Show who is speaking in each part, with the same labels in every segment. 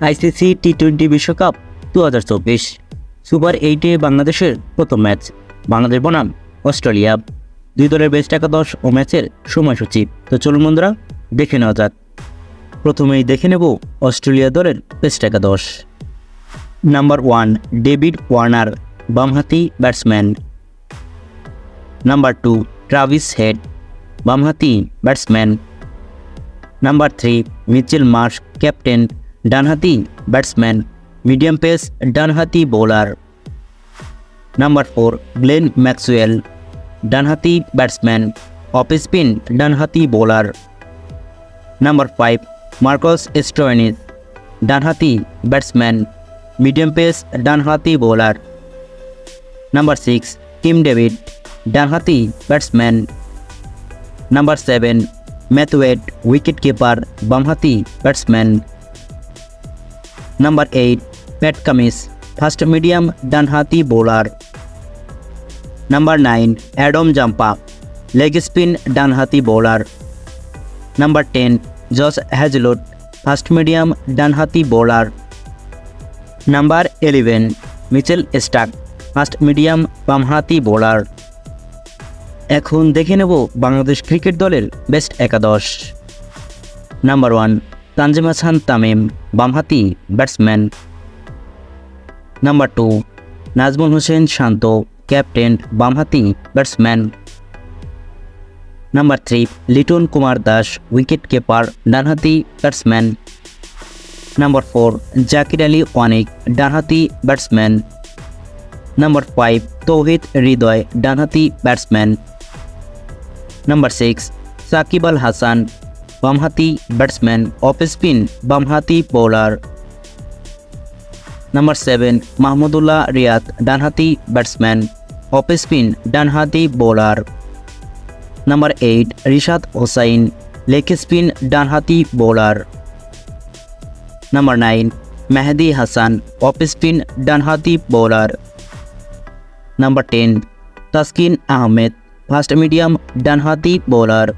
Speaker 1: ICC টি-20 বিশ্বকাপ 2024 super 8-এ বাংলাদেশের প্রথম ম্যাচ। বাংলাদেশ বনাম অস্ট্রেলিয়া। দুই দলের বেস্ট একাদশ ও ম্যাচের সময়সূচি। তো চলুন বন্ধুরা দেখে নেওয়া যাক। প্রথমেই দেখে নেব অস্ট্রেলিয়া দলের বেস্ট একাদশ। নাম্বার 1 ডেভিড ওয়ার্নার, বামহাতি ব্যাটসম্যান। নাম্বার 2 ট্রাভিস হেড, বামহাতি batsman. Number 3 Mitchell Marsh, captain, ডানহাতি ব্যাটসম্যান, মিডিয়াম পেস ডানহাতি বোলার। নাম্বার 4 গ্লেন ম্যাক্সওয়েল, ডানহাতি ব্যাটসম্যান, অফ স্পিন ডানহাতি বোলার। নাম্বার 5 মার্কাস স্টোয়নিস, ডানহাতি ব্যাটসম্যান, মিডিয়াম পেস ডানহাতি বোলার। নাম্বার 6 টিম ডেভিড, ডানহাতি batsman. Number 7 Matthew Wade, wicket keeper, বামহাতি batsman. Number 8 Pat Cummins, fast medium ডানহাতি bowler. Number 9 Adam Zampa, leg spin ডানহাতি bowler. Number 10 Josh Hazlewood, fast medium ডানহাতি bowler. Number 11 Mitchell Starc, fast medium বামহাতি bowler. এখন দেখে নেব Bangladesh cricket দলের best একাদশ। নাম্বার 1 তানজিম হাসান তামিম, বামহাতি batsman. Number 2 Nazmul Hossain Shanto, captain, বামহাতি batsman. Number 3 Liton Kumar Das, wicket keeper, ডানহাতি ব্যাটসম্যান। নাম্বার 4 জাকির আলী ওয়ানিক, ডানহাতি ব্যাটসম্যান। নাম্বার 5 তৌহিদ হৃদয়, ডানহাতি ব্যাটসম্যান। নাম্বার 6 সাকিব আল হাসান, বামহাতি ব্যাটসম্যান, অফ স্পিন বামহাতি বোলার। নাম্বার 7 মাহমুদুল্লাহ রিয়াদ, ডানহাতি ব্যাটসম্যান, অফ স্পিন ডানহাতি bowler. Number 8 Rishad Hossain, leg spin ডানহাতি bowler. Number 9 Mehedi Hasan, off spin ডানহাতি bowler. Number 10 Taskin Ahmed, fast medium ডানহাতি bowler.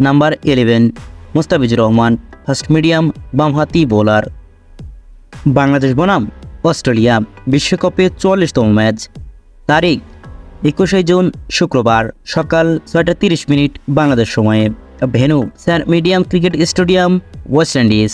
Speaker 1: Number 11 Mustafizur Rahman, fast medium বামহাতি বোলার। বাংলাদেশ বনাম অস্ট্রেলিয়া বিশ্বকাপে 44তম ম্যাচ। তারিখ 21 জুন শুক্রবার সকাল 6:30 বাংলাদেশ সময়ে। Venue sir medium cricket stadium, West Indies.